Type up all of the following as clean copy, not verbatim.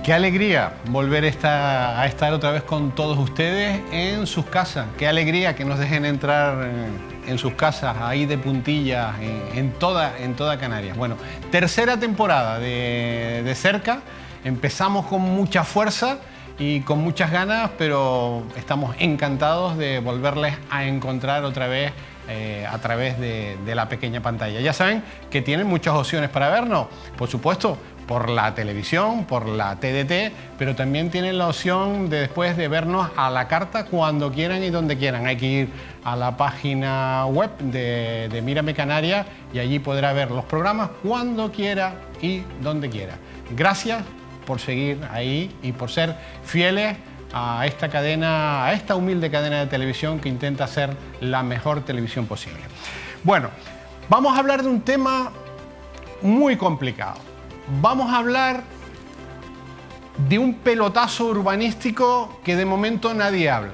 Qué alegría volver a estar otra vez con todos ustedes en sus casas. Qué alegría que nos dejen entrar en sus casas, ahí de puntillas, en toda Canarias. Bueno, tercera temporada de Cerca. Empezamos con mucha fuerza y con muchas ganas, pero estamos encantados de volverles a encontrar otra vez a través de la pequeña pantalla. Ya saben que tienen muchas opciones para vernos, por supuesto, por la televisión, por la TDT, pero también tienen la opción de después de vernos a la carta cuando quieran y donde quieran. Hay que ir a la página web de Mírame Canarias y allí podrá ver los programas cuando quiera y donde quiera. Gracias por seguir ahí y por ser fieles a esta cadena, a esta humilde cadena de televisión que intenta ser la mejor televisión posible. Bueno, vamos a hablar de un tema muy complicado. Vamos a hablar de un pelotazo urbanístico que de momento nadie habla.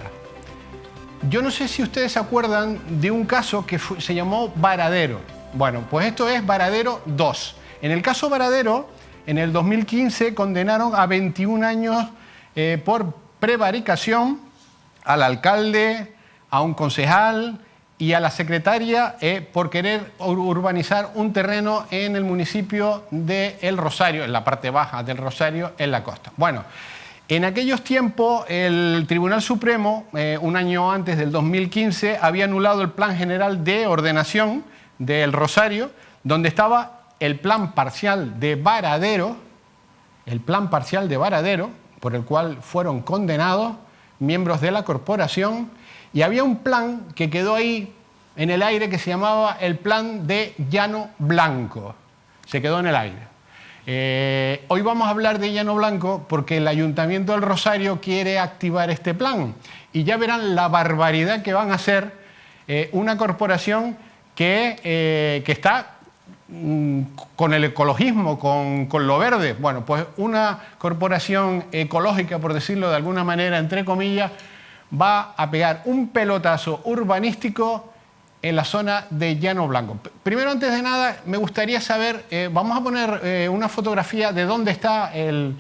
Yo no sé si ustedes se acuerdan de un caso que se llamó Varadero. Bueno, pues esto es Varadero 2. En el caso Varadero, en el 2015 condenaron a 21 años por prevaricación al alcalde, a un concejal y a la secretaria por querer urbanizar un terreno en el municipio de El Rosario, en la parte baja del Rosario, en la costa. Bueno, en aquellos tiempos el Tribunal Supremo, un año antes del 2015, había anulado el Plan General de Ordenación del Rosario, donde estaba el plan parcial de Varadero, por el cual fueron condenados miembros de la corporación. Y había un plan que quedó ahí en el aire que se llamaba el plan de Llano Blanco. Se quedó en el aire. Hoy vamos a hablar de Llano Blanco porque el Ayuntamiento del Rosario quiere activar este plan. Y ya verán la barbaridad que van a hacer una corporación que está con el ecologismo, con lo verde. Bueno, pues una corporación ecológica, por decirlo de alguna manera, entre comillas, va a pegar un pelotazo urbanístico en la zona de Llano Blanco. Primero, antes de nada, me gustaría saber, vamos a poner una fotografía de dónde está el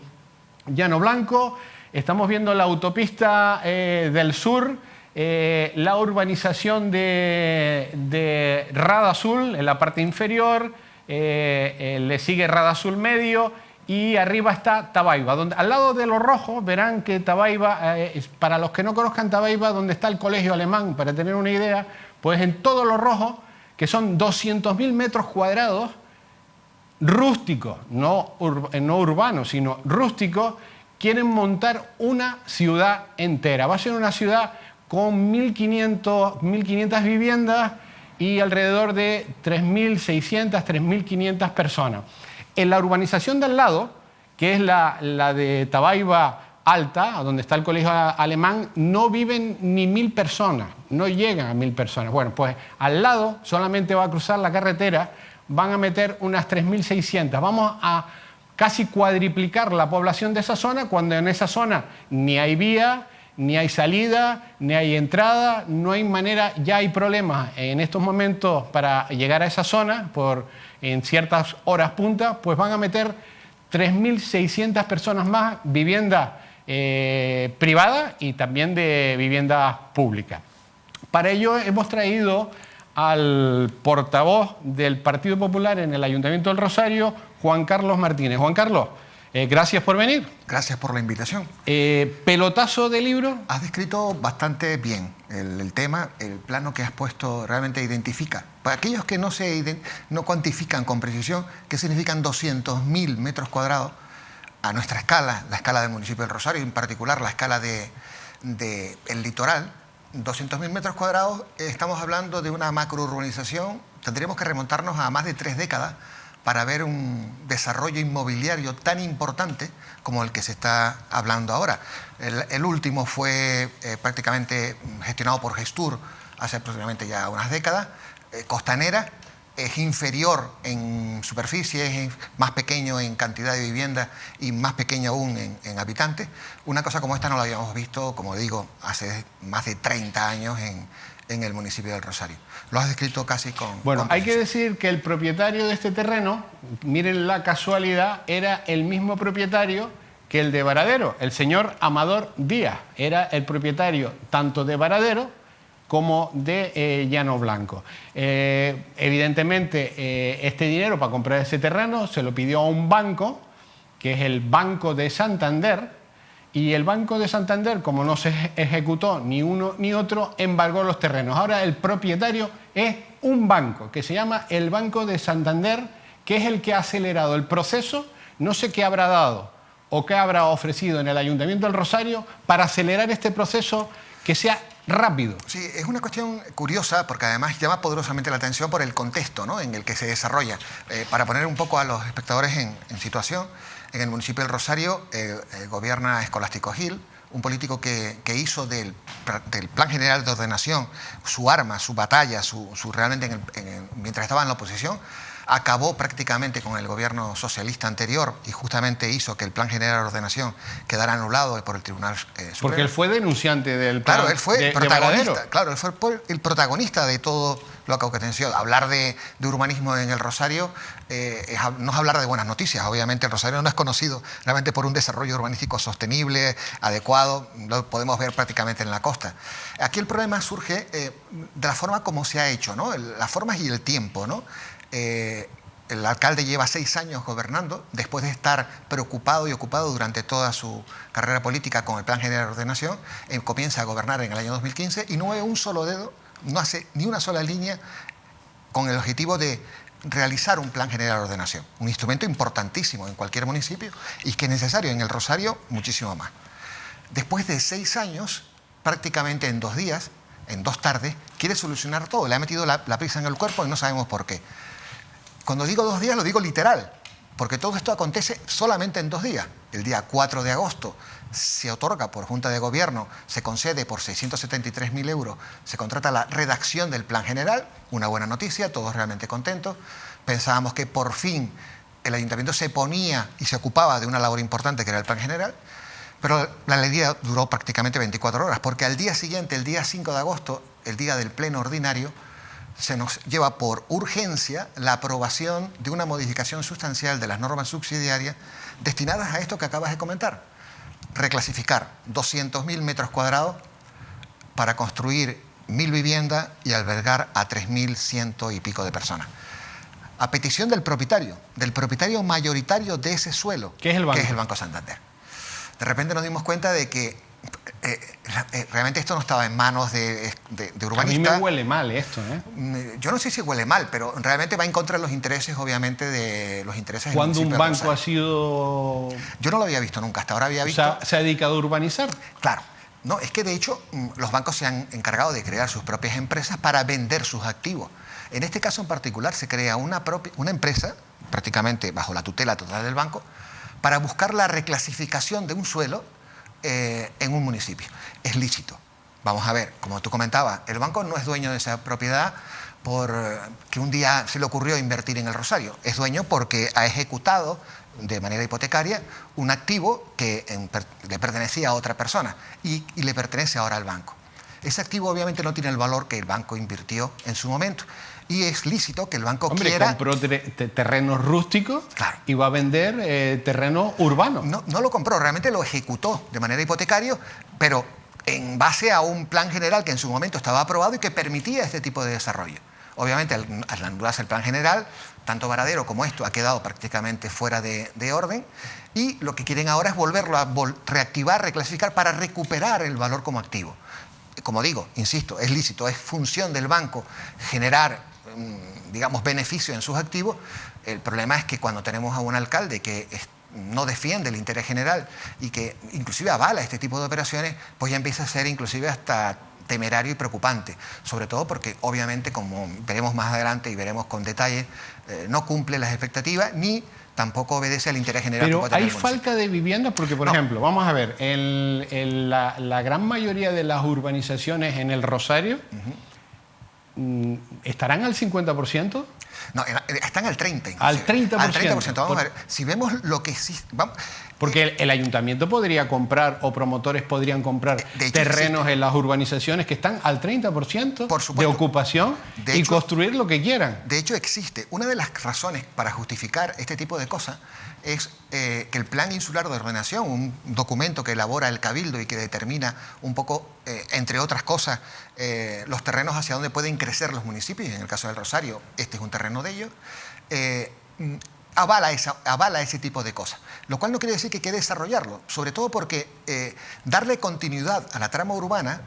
Llano Blanco. Estamos viendo la autopista del sur, la urbanización de Rada Azul en la parte inferior, le sigue Rada Azul medio, y arriba está Tabaiba, donde al lado de los rojos verán que Tabaiba, para los que no conozcan Tabaiba, donde está el colegio alemán, para tener una idea, pues en todos los rojos, que son 200.000 metros cuadrados, rústicos, no urbanos, sino rústicos, quieren montar una ciudad entera. Va a ser una ciudad con 1.500 viviendas y alrededor de 3.600, 3.500 personas. En la urbanización de al lado, que es la de Tabaiba Alta, donde está el colegio alemán, no viven ni 1.000 personas, no llegan a 1.000 personas. Bueno, pues al lado solamente va a cruzar la carretera, van a meter unas 3.600. Vamos a casi cuadriplicar la población de esa zona, cuando en esa zona ni hay vía, ni hay salida, ni hay entrada, no hay manera, ya hay problemas en estos momentos para llegar a esa zona en ciertas horas punta, pues van a meter 3.600 personas más, viviendas privadas y también de viviendas públicas. Para ello hemos traído al portavoz del Partido Popular en el Ayuntamiento del Rosario, Juan Carlos Martínez. Juan Carlos, gracias por venir. Gracias por la invitación. ¿Pelotazo de libro? Has descrito bastante bien el tema, el plano que has puesto realmente identifica. Para aquellos que no cuantifican con precisión qué significan 200.000 metros cuadrados a nuestra escala, la escala del municipio del Rosario, en particular la escala del litoral, 200.000 metros cuadrados, estamos hablando de una macrourbanización. Tendríamos que remontarnos a más de 3 décadas para ver un desarrollo inmobiliario tan importante como el que se está hablando ahora. El último fue prácticamente gestionado por Gestur hace aproximadamente ya unas décadas. Costanera, es inferior en superficie, es más pequeño en cantidad de viviendas y más pequeño aún en habitantes. Una cosa como esta no la habíamos visto, como digo, hace más de 30 años en el municipio del Rosario. Lo has descrito casi con... Bueno, hay que decir que el propietario de este terreno, miren la casualidad, era el mismo propietario que el de Varadero. El señor Amador Díaz era el propietario tanto de Varadero como de Llano Blanco. Evidentemente, este dinero para comprar ese terreno se lo pidió a un banco, que es el Banco de Santander, y el Banco de Santander, como no se ejecutó ni uno ni otro, embargó los terrenos. Ahora el propietario es un banco, que se llama el Banco de Santander, que es el que ha acelerado el proceso. No sé qué habrá dado o qué habrá ofrecido en el Ayuntamiento del Rosario para acelerar este proceso que sea rápido. Sí, es una cuestión curiosa porque además llama poderosamente la atención por el contexto, ¿no?, en el que se desarrolla. Para poner un poco a los espectadores en situación, en el municipio del Rosario gobierna Escolástico Gil, un político que hizo del Plan General de Ordenación su arma, su batalla, realmente mientras estaba en la oposición. Acabó prácticamente con el gobierno socialista anterior y justamente hizo que el Plan General de Ordenación quedara anulado por el Tribunal Supremo. Porque él fue denunciante del plan. Claro, él fue protagonista. Claro, él fue el protagonista de todo lo que aconteció. Hablar de urbanismo en el Rosario no es hablar de buenas noticias. Obviamente el Rosario no es conocido realmente por un desarrollo urbanístico sostenible, adecuado. Lo podemos ver prácticamente en la costa. Aquí el problema surge de la forma como se ha hecho, ¿no? Las formas y el tiempo, ¿no? El alcalde lleva 6 años gobernando, después de estar preocupado y ocupado durante toda su carrera política con el Plan General de Ordenación. Comienza a gobernar en el año 2015 y no mueve un solo dedo, no hace ni una sola línea con el objetivo de realizar un Plan General de Ordenación, un instrumento importantísimo en cualquier municipio y que es necesario en el Rosario muchísimo más. Después de 6 años, prácticamente en 2 días, en 2 tardes, quiere solucionar todo. Le ha metido la prisa en el cuerpo y no sabemos por qué. Cuando digo 2 días, lo digo literal, porque todo esto acontece solamente en 2 días. El día 4 de agosto se otorga por Junta de Gobierno, se concede por 673.000 euros, se contrata la redacción del Plan General, una buena noticia, todos realmente contentos. Pensábamos que por fin el Ayuntamiento se ponía y se ocupaba de una labor importante que era el Plan General, pero la alegría duró prácticamente 24 horas, porque al día siguiente, el día 5 de agosto, el día del pleno ordinario, se nos lleva por urgencia la aprobación de una modificación sustancial de las normas subsidiarias destinadas a esto que acabas de comentar. Reclasificar 200.000 metros cuadrados para construir 1.000 viviendas y albergar a 3.100 y pico de personas. A petición del propietario mayoritario de ese suelo, ¿Qué es el banco? Que es el Banco Santander. De repente nos dimos cuenta de que realmente esto no estaba en manos de urbanistas. A mí me huele mal esto, ¿eh? Yo no sé si huele mal, pero realmente va en contra de los intereses, obviamente, de los intereses. ¿Cuándo un banco ha sido...? Yo no lo había visto nunca, hasta ahora había visto... O sea, ¿se ha dedicado a urbanizar? Claro. No, es que de hecho los bancos se han encargado de crear sus propias empresas para vender sus activos. En este caso en particular se crea una empresa, prácticamente bajo la tutela total del banco, para buscar la reclasificación de un suelo en un municipio. Es lícito. Vamos a ver, como tú comentabas, el banco no es dueño de esa propiedad porque un día se le ocurrió invertir en el Rosario. Es dueño porque ha ejecutado de manera hipotecaria un activo que le pertenecía a otra persona y le pertenece ahora al banco. Ese activo obviamente no tiene el valor que el banco invirtió en su momento. Y es lícito que el banco quiera... compró terrenos rústicos, claro, y va a vender terrenos urbanos. No lo compró, realmente lo ejecutó de manera hipotecaria, pero en base a un plan general que en su momento estaba aprobado y que permitía este tipo de desarrollo. Obviamente, al anularse el plan general, tanto Varadero como esto ha quedado prácticamente fuera de orden y lo que quieren ahora es volverlo a reactivar, reclasificar para recuperar el valor como activo. Como digo, insisto, es lícito, es función del banco generar, digamos, beneficio en sus activos. El problema es que cuando tenemos a un alcalde que no defiende el interés general y que inclusive avala este tipo de operaciones, pues ya empieza a ser inclusive hasta temerario y preocupante, sobre todo porque obviamente, como veremos más adelante y veremos con detalle, no cumple las expectativas ni tampoco obedece al interés general. Pero hay falta de viviendas porque, por ejemplo, vamos a ver, la gran mayoría de las urbanizaciones en el Rosario ¿estarán al 50%? No, están al 30%. Al 30%. Al 30%. Vamos a ver, si vemos lo que existe... Porque el ayuntamiento podría comprar, o promotores podrían comprar terrenos en las urbanizaciones que están al 30% de ocupación y construir lo que quieran. De hecho, existe. Una de las razones para justificar este tipo de cosas es que el Plan Insular de Ordenación, un documento que elabora el Cabildo y que determina un poco, entre otras cosas, los terrenos hacia donde pueden crecer los municipios, y en el caso del Rosario, este es un terreno de ellos, avala ese tipo de cosas, lo cual no quiere decir que hay que desarrollarlo, sobre todo porque darle continuidad a la trama urbana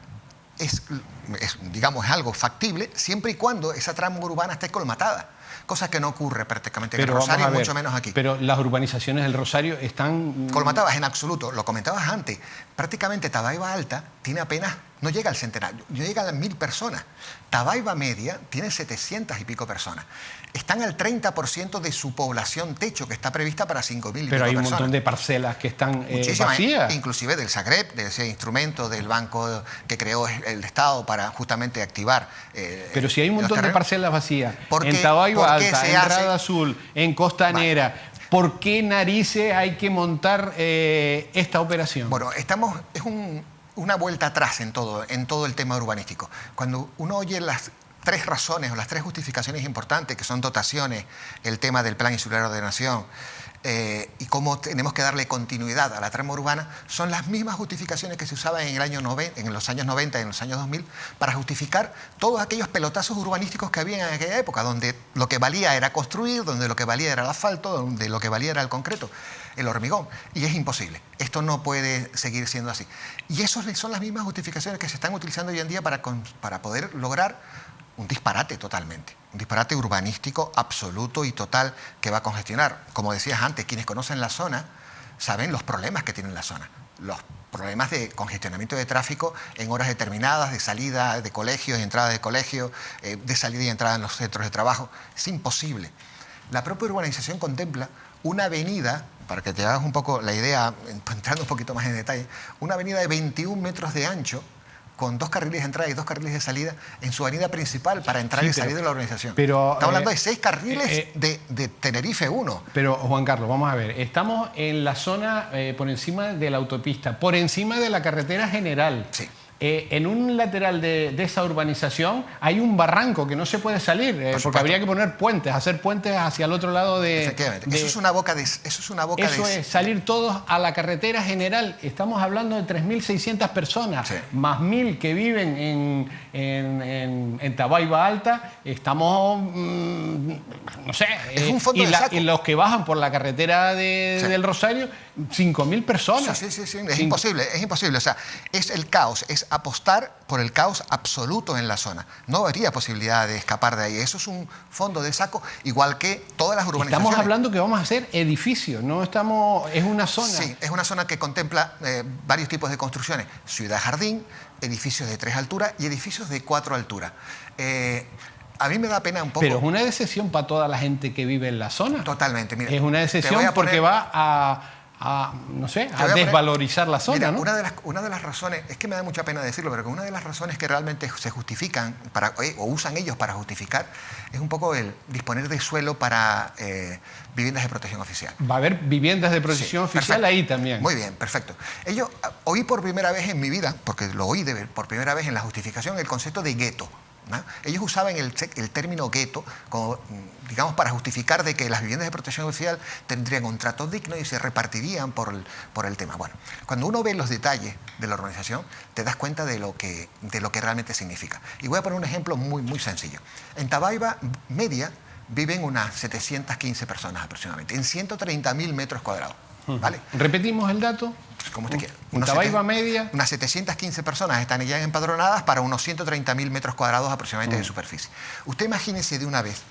digamos, es algo factible siempre y cuando esa trama urbana esté colmatada, cosa que no ocurre prácticamente en el Rosario, mucho menos aquí. Pero las urbanizaciones del Rosario están... colmatadas en absoluto, lo comentabas antes, prácticamente Tabaiba Alta tiene apenas, no llega al centenario, no llega a las 1000 personas. Tabaiba Media tiene 700 y pico personas. Están al 30% de su población techo, que está prevista para 5.000 y pico personas. Pero hay un montón de parcelas que están vacías. Inclusive del Zagreb, de ese instrumento del banco que creó el Estado para justamente activar... pero si hay un montón de parcelas vacías, en Tabaiba Alta, en Rada Azul, en Costanera... Vale. ¿Por qué narices hay que montar esta operación? Bueno, es una vuelta atrás en todo el tema urbanístico. Cuando uno oye las 3 razones o las 3 justificaciones importantes, que son dotaciones, el tema del Plan Insular de Ordenación y cómo tenemos que darle continuidad a la trama urbana, son las mismas justificaciones que se usaban en los años 90 y en los años 2000 para justificar todos aquellos pelotazos urbanísticos que había en aquella época, donde lo que valía era construir, donde lo que valía era el asfalto, donde lo que valía era el concreto, el hormigón. Y es imposible. Esto no puede seguir siendo así. Y esas son las mismas justificaciones que se están utilizando hoy en día para poder lograr un disparate totalmente, un disparate urbanístico absoluto y total que va a congestionar. Como decías antes, quienes conocen la zona saben los problemas que tiene la zona, los problemas de congestionamiento de tráfico en horas determinadas, de salida de colegios, de entrada de colegios, de salida y entrada en los centros de trabajo. Es imposible. La propia urbanización contempla una avenida, para que te hagas un poco la idea, entrando un poquito más en detalle, una avenida de 21 metros de ancho, con 2 carriles de entrada y 2 carriles de salida en su avenida principal para entrar y salir de la urbanización. Estamos hablando de 6 carriles de Tenerife 1. Pero, Juan Carlos, vamos a ver. Estamos en la zona por encima de la autopista, por encima de la carretera general. Sí. En un lateral de esa urbanización hay un barranco que no se puede salir, porque habría que poner puentes, hacer puentes hacia el otro lado de... Efectivamente. Eso es una boca de... Eso es salir todos a la carretera general. Estamos hablando de 3.600 personas, sí, más 1.000 que viven en Tabaiba Alta. Estamos, no sé... Es un fondo de saco. Y los que bajan por la carretera del Rosario, 5.000 personas. Sí. Es imposible. O sea, es el caos, es apostar por el caos absoluto en la zona. No habría posibilidad de escapar de ahí. Eso es un fondo de saco, igual que todas las urbanizaciones. Estamos hablando que vamos a hacer edificios, no estamos... Es una zona... Sí, es una zona que contempla varios tipos de construcciones. Ciudad-jardín, edificios de 3 alturas y edificios de 4 alturas. A mí me da pena un poco... Pero es una decepción para toda la gente que vive en la zona. Totalmente. Mira, es una decepción porque va a desvalorizar la zona, mira, ¿no? Una de las razones, es que me da mucha pena decirlo, pero que una de las razones que realmente se justifican o usan ellos para justificar es un poco el disponer de suelo para viviendas de protección oficial. Va a haber viviendas de protección oficial, perfecto, ahí también. Muy bien, perfecto. Oí por primera vez en mi vida, porque lo oí por primera vez en la justificación, el concepto de gueto, ¿no? Ellos usaban el término gueto como, digamos, para justificar de que las viviendas de protección oficial tendrían un trato digno y se repartirían por el tema. Bueno, cuando uno ve los detalles de la organización, te das cuenta de lo que realmente significa. Y voy a poner un ejemplo muy, muy sencillo. En Tabaiba Media viven unas 715 personas aproximadamente, en 130.000 metros cuadrados. ¿Vale? ¿Repetimos el dato? Como usted quiera. Tabaiba Media. Unas 715 personas están ya empadronadas para unos 130.000 metros cuadrados aproximadamente de superficie. Usted imagínese de una vez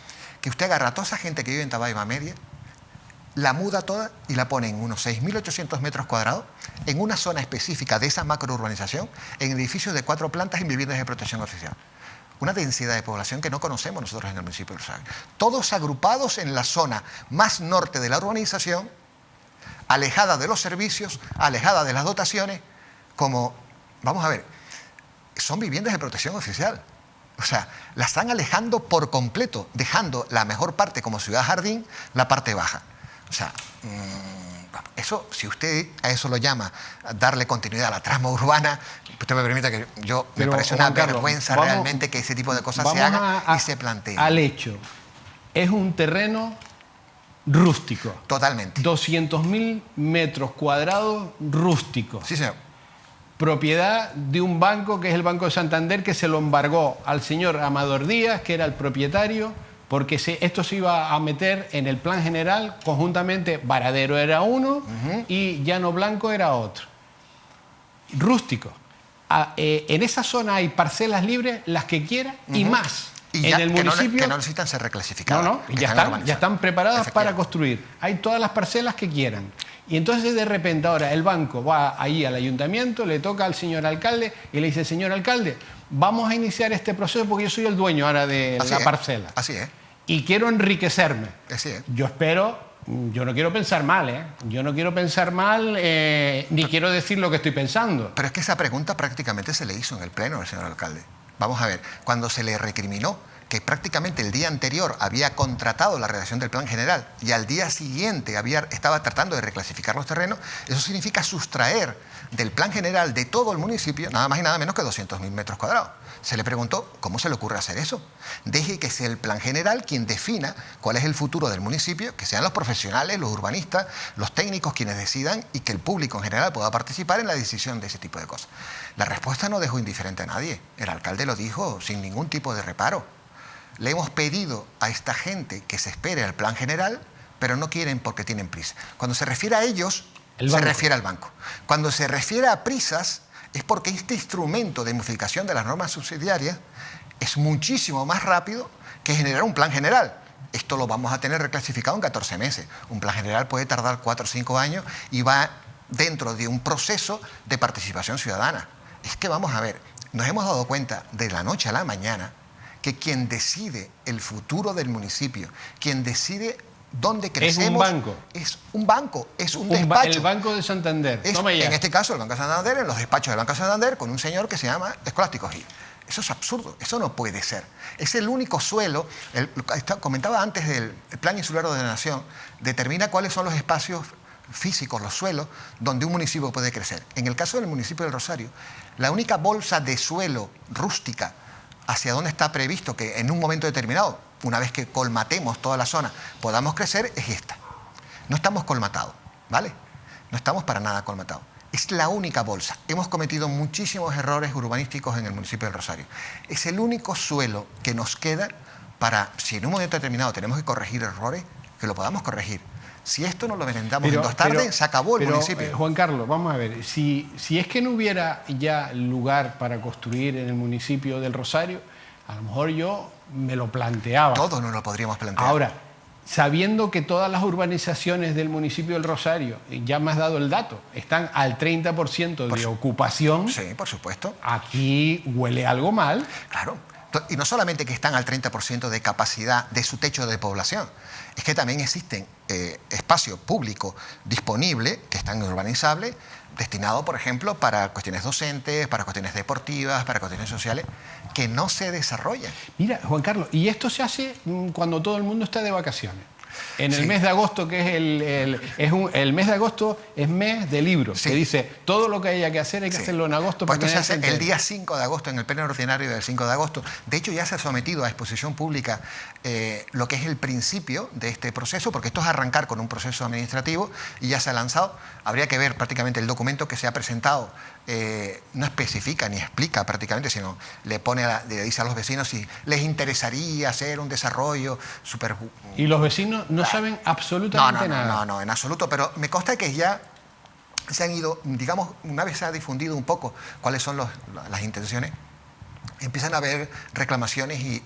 que usted agarra a toda esa gente que vive en Tabaiba Media, la muda toda y la pone en unos 6.800 metros cuadrados, en una zona específica de esa macrourbanización, en edificios de 4 plantas en viviendas de protección oficial. Una densidad de población que no conocemos nosotros en el municipio de Rosario. Todos agrupados en la zona más norte de la urbanización, alejada de los servicios, alejada de las dotaciones, como, vamos a ver, son viviendas de protección oficial. O sea, la están alejando por completo, dejando la mejor parte como ciudad jardín, la parte baja. O sea, Eso, si usted a eso lo llama darle continuidad a la trama urbana, usted me permita que me parece una vergüenza realmente que ese tipo de cosas se hagan y se planteen. Al hecho, es un terreno rústico. Totalmente. 200.000 metros cuadrados rústicos. Sí, señor. Propiedad de un banco que es el Banco de Santander, que se lo embargó al señor Amador Díaz, que era el propietario, porque esto se iba a meter en el plan general conjuntamente. Varadero era uno y Llano Blanco era otro. Rústico. En esa zona hay parcelas libres, las que quiera y más. Y en el municipio que no necesitan ser reclasificadas. No, ya están preparadas para construir. Hay todas las parcelas que quieran. Y entonces de repente ahora el banco va ahí al ayuntamiento, le toca al señor alcalde y le dice: señor alcalde, vamos a iniciar este proceso porque yo soy el dueño ahora de la parcela. Así es. Y quiero enriquecerme. Así es. Yo no quiero pensar mal, ¿eh? Yo no quiero pensar mal, ni quiero decir lo que estoy pensando. Pero es que esa pregunta prácticamente se le hizo en el pleno al señor alcalde. Vamos a ver, cuando se le recriminó que prácticamente el día anterior había contratado la redacción del plan general y al día siguiente estaba tratando de reclasificar los terrenos, eso significa sustraer del plan general de todo el municipio nada más y nada menos que 200.000 metros cuadrados. Se le preguntó cómo se le ocurre hacer eso. Deje que sea el plan general quien defina cuál es el futuro del municipio, que sean los profesionales, los urbanistas, los técnicos quienes decidan y que el público en general pueda participar en la decisión de ese tipo de cosas. La respuesta no dejó indiferente a nadie. El alcalde lo dijo sin ningún tipo de reparo. Le hemos pedido a esta gente que se espere al plan general, pero no quieren porque tienen prisa. Cuando se refiere a ellos, se refiere al banco. Cuando se refiere a prisas, es porque este instrumento de modificación de las normas subsidiarias es muchísimo más rápido que generar un plan general. Esto lo vamos a tener reclasificado en 14 meses. Un plan general puede tardar 4 o 5 años y va dentro de un proceso de participación ciudadana. Es que vamos a ver, nos hemos dado cuenta de la noche a la mañana que quien decide el futuro del municipio, quien decide dónde crecemos... Es un banco. Es un banco, es un despacho. El Banco de Santander. En este caso, el Banco de Santander, en los despachos del Banco de Santander, con un señor que se llama Escolástico Gil. Eso es absurdo, eso no puede ser. Es el único suelo, comentaba antes del Plan Insular de Ordenación, determina cuáles son los espacios físicos, los suelos, donde un municipio puede crecer. En el caso del municipio del Rosario, la única bolsa de suelo rústica hacia donde está previsto que en un momento determinado, una vez que colmatemos toda la zona, podamos crecer, es esta. No estamos colmatados, ¿vale? No estamos para nada colmatados. Es la única bolsa. Hemos cometido muchísimos errores urbanísticos en el municipio del Rosario. Es el único suelo que nos queda para, si en un momento determinado tenemos que corregir errores, que lo podamos corregir. Si esto no lo merendamos en 2 tardes, se acabó el municipio. Juan Carlos, vamos a ver, si es que no hubiera ya lugar para construir en el municipio del Rosario, a lo mejor yo me lo planteaba. Todos nos lo podríamos plantear. Ahora, sabiendo que todas las urbanizaciones del municipio del Rosario, ya me has dado el dato, están al 30% de ocupación. Sí, por supuesto. Aquí huele algo mal. Claro. Y no solamente que están al 30% de capacidad de su techo de población, es que también existen espacio público disponible, que están urbanizables, destinado, por ejemplo, para cuestiones docentes, para cuestiones deportivas, para cuestiones sociales, que no se desarrollan. Mira, Juan Carlos, y esto se hace cuando todo el mundo está de vacaciones. En el mes de agosto, que es el mes de agosto es mes de libros, que dice todo lo que haya que hacer hay que hacerlo en agosto. Pues esto se hace el día 5 de agosto, en el pleno ordinario del 5 de agosto. De hecho, ya se ha sometido a exposición pública lo que es el principio de este proceso, porque esto es arrancar con un proceso administrativo y ya se ha lanzado. Habría que ver prácticamente el documento que se ha presentado. No especifica ni explica prácticamente, sino le dice a los vecinos si les interesaría hacer un desarrollo súper... Y los vecinos no saben absolutamente nada. No, en absoluto, pero me consta que ya se han ido, digamos, una vez se ha difundido un poco cuáles son las intenciones, empiezan a haber reclamaciones y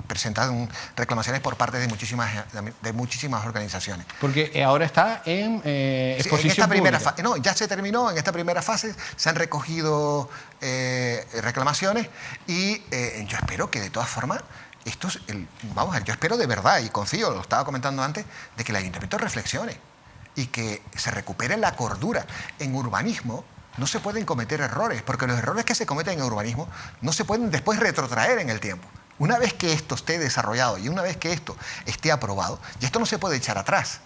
presentan reclamaciones por parte de muchísimas organizaciones. Porque ahora está en exposición en esta primera pública. No, ya se terminó, en esta primera fase se han recogido reclamaciones y yo espero que de todas formas, vamos a ver, yo espero de verdad y confío, lo estaba comentando antes, de que el ayuntamiento reflexione y que se recupere la cordura. En urbanismo no se pueden cometer errores, porque los errores que se cometen en urbanismo no se pueden después retrotraer en el tiempo. Una vez que esto esté desarrollado y una vez que esto esté aprobado, y esto no se puede echar atrás.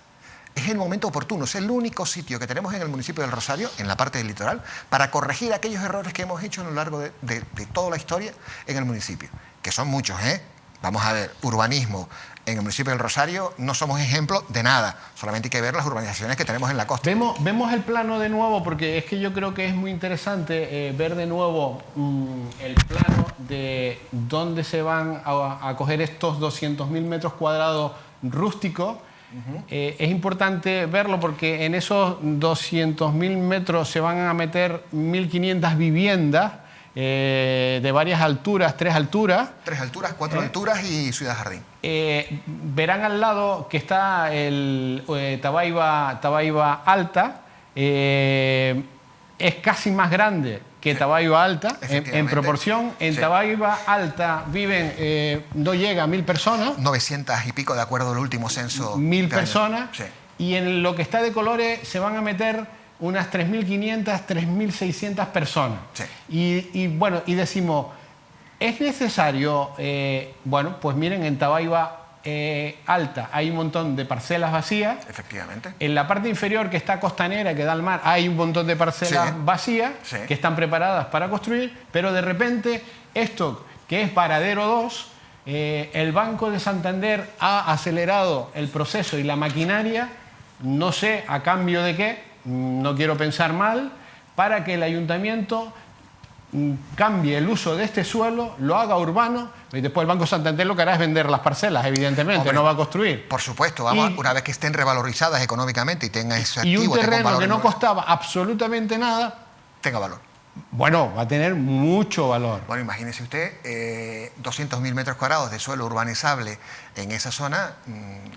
Es el momento oportuno, es el único sitio que tenemos en el municipio del Rosario, en la parte del litoral, para corregir aquellos errores que hemos hecho a lo largo de toda la historia en el municipio, que son muchos, ¿eh? Vamos a ver, urbanismo en el municipio del Rosario no somos ejemplo de nada, solamente hay que ver las urbanizaciones que tenemos en la costa. Vemos el plano de nuevo, porque es que yo creo que es muy interesante ver de nuevo el plano de dónde se van a coger estos 200.000 metros cuadrados rústicos. Es importante verlo porque en esos 200.000 metros se van a meter 1.500 viviendas de varias alturas, 3 alturas. 3 alturas, 4 alturas y Ciudad Jardín. Verán al lado que está el Tabaiba Alta. Es casi más grande que Tabaiba Alta, en proporción. En Tabaiba Alta viven, no llega a 1.000 personas. 900 y pico, de acuerdo al último censo. 1.000 personas. Sí. Y en lo que está de colores se van a meter unas 3.500, 3.600 personas. Sí. Y bueno, y decimos, es necesario, bueno, pues miren, en Tabaiba Alta hay un montón de parcelas vacías. Efectivamente. En la parte inferior, que está costanera, que da al mar, hay un montón de parcelas vacías que están preparadas para construir, pero de repente esto, que es Varadero 2, el Banco de Santander ha acelerado el proceso y la maquinaria, no sé a cambio de qué, no quiero pensar mal, para que el ayuntamiento cambie el uso de este suelo, lo haga urbano, y después el Banco Santander lo que hará es vender las parcelas, evidentemente. Hombre, no va a construir. Por supuesto, vamos, una vez que estén revalorizadas económicamente y tengan ese activo... Y un terreno que no costaba absolutamente nada... tenga valor. Bueno, va a tener mucho valor. Bueno, imagínese usted, 200.000 metros cuadrados de suelo urbanizable en esa zona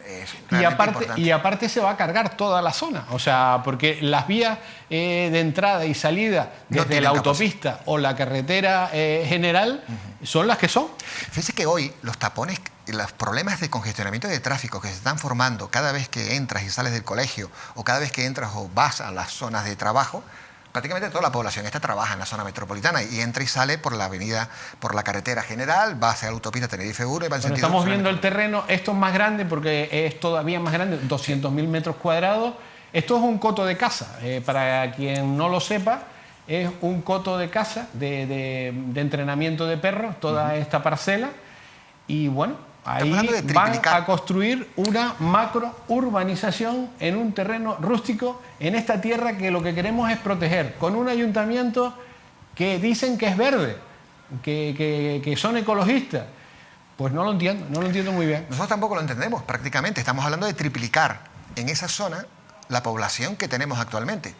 es realmente importante. Y aparte se va a cargar toda la zona, o sea, porque las vías de entrada y salida desde la autopista o la carretera general son las que son. Fíjese que hoy los tapones, los problemas de congestionamiento de tráfico que se están formando cada vez que entras y sales del colegio o cada vez que entras o vas a las zonas de trabajo, prácticamente toda la población esta trabaja en la zona metropolitana y entra y sale por la avenida, por la carretera general, va hacia la autopista Tenerife-Uro y va en sentido... Estamos viendo el terreno, esto es más grande porque es todavía más grande, 200.000 metros cuadrados. Esto es un coto de caza, para quien no lo sepa, es un coto de caza, de entrenamiento de perros, toda esta parcela. Y bueno, ahí van a construir una macro urbanización en un terreno rústico, en esta tierra que lo que queremos es proteger, con un ayuntamiento que dicen que es verde, que son ecologistas. Pues no lo entiendo muy bien. Nosotros tampoco lo entendemos prácticamente. Estamos hablando de triplicar en esa zona la población que tenemos actualmente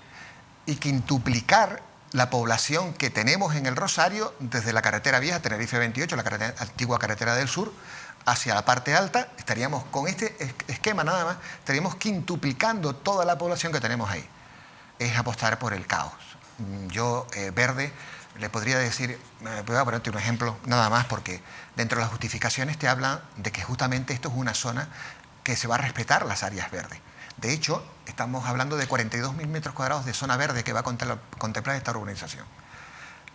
y quintuplicar la población que tenemos en el Rosario desde la carretera vieja, Tenerife 28, la antigua carretera del sur, hacia la parte alta. Estaríamos con este esquema nada más, estaríamos quintuplicando toda la población que tenemos ahí. Es apostar por el caos. Yo, verde, le podría decir, voy a ponerte un ejemplo nada más, porque dentro de las justificaciones te hablan de que justamente esto es una zona que se va a respetar las áreas verdes. De hecho, estamos hablando de 42.000 metros cuadrados de zona verde que va a contemplar esta urbanización.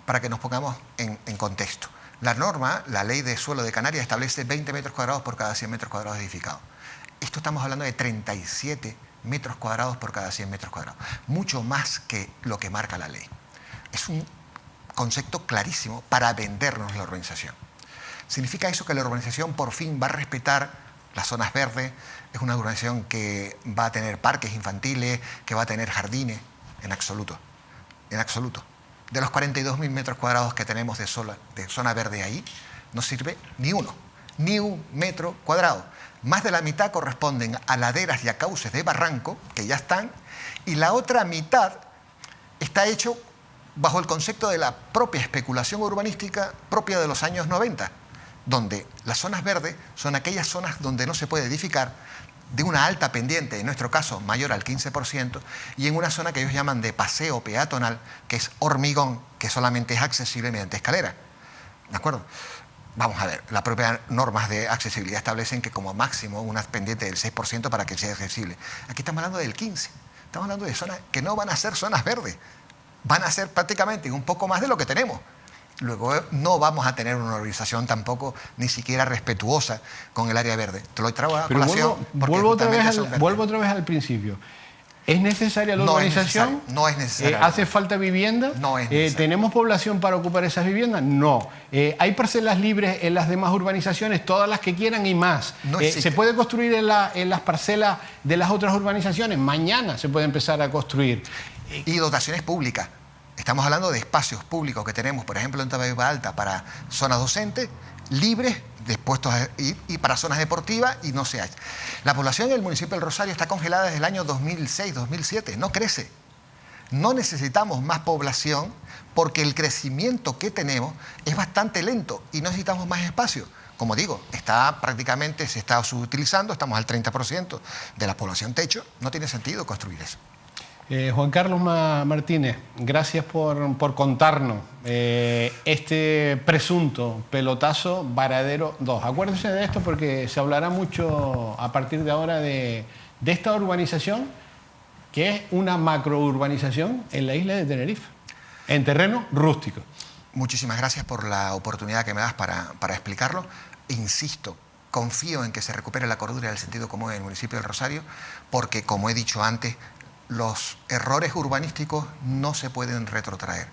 Para que nos pongamos en contexto. La norma, la ley de suelo de Canarias, establece 20 metros cuadrados por cada 100 metros cuadrados edificados. Esto estamos hablando de 37 metros cuadrados por cada 100 metros cuadrados. Mucho más que lo que marca la ley. Es un concepto clarísimo para vendernos la urbanización. ¿Significa eso que la urbanización por fin va a respetar las zonas verdes? Es una urbanización que va a tener parques infantiles, que va a tener jardines. En absoluto. En absoluto. De los 42.000 metros cuadrados que tenemos de zona verde ahí, no sirve ni uno, ni un metro cuadrado. Más de la mitad corresponden a laderas y a cauces de barranco, que ya están, y la otra mitad está hecho bajo el concepto de la propia especulación urbanística propia de los años 90, donde las zonas verdes son aquellas zonas donde no se puede edificar, de una alta pendiente, en nuestro caso mayor al 15%, y en una zona que ellos llaman de paseo peatonal, que es hormigón, que solamente es accesible mediante escalera. ¿De acuerdo? Vamos a ver, las propias normas de accesibilidad establecen que como máximo una pendiente del 6% para que sea accesible. Aquí estamos hablando del 15%. Estamos hablando de zonas que no van a ser zonas verdes. Van a ser prácticamente un poco más de lo que tenemos. luego no vamos a tener una urbanización tampoco ni siquiera respetuosa con el área verde. Te lo traigo a colación porque vuelvo otra justamente vez al principio. ¿Es necesaria la No es urbanización? necesario, no es necesario. ¿Hace falta vivienda? No es necesario. ¿Tenemos población para ocupar esas viviendas? No. ¿Hay parcelas libres en las demás urbanizaciones? Todas las que quieran y más. No existe. ¿Se puede construir en las parcelas de las otras urbanizaciones? Mañana se puede empezar a construir. Y dotaciones públicas. Estamos hablando de espacios públicos que tenemos, por ejemplo, en Tabayuela Alta, para zonas docentes, libres, dispuestos y para zonas deportivas, y no se hay. La población del municipio del Rosario está congelada desde el año 2006, 2007, no crece. No necesitamos más población porque el crecimiento que tenemos es bastante lento y necesitamos más espacio. Como digo, se está subutilizando, estamos al 30% de la población techo, no tiene sentido construir eso. Juan Carlos Martínez, gracias por contarnos este presunto pelotazo Varadero 2. Acuérdense de esto porque se hablará mucho a partir de ahora de esta urbanización, que es una macrourbanización en la isla de Tenerife, en terreno rústico. Muchísimas gracias por la oportunidad que me das para explicarlo. Insisto, confío en que se recupere la cordura del sentido común en el municipio del Rosario, porque, como he dicho antes, los errores urbanísticos no se pueden retrotraer.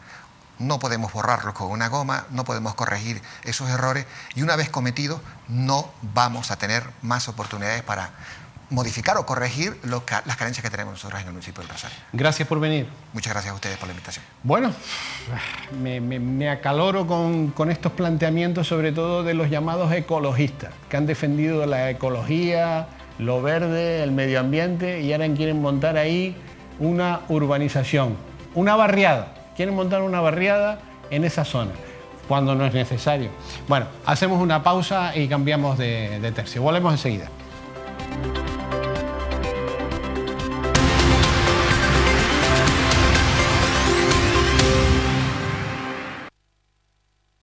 No podemos borrarlos con una goma, no podemos corregir esos errores y una vez cometidos no vamos a tener más oportunidades para modificar o corregir las carencias que tenemos nosotros en el municipio del Rosario. Gracias por venir. Muchas gracias a ustedes por la invitación. Bueno, me acaloro con estos planteamientos, sobre todo de los llamados ecologistas, que han defendido la ecología, lo verde, el medio ambiente, y ahora quieren montar ahí una urbanización, una barriada. Quieren montar una barriada en esa zona, cuando no es necesario. Bueno, hacemos una pausa y cambiamos de tercio. Volvemos enseguida.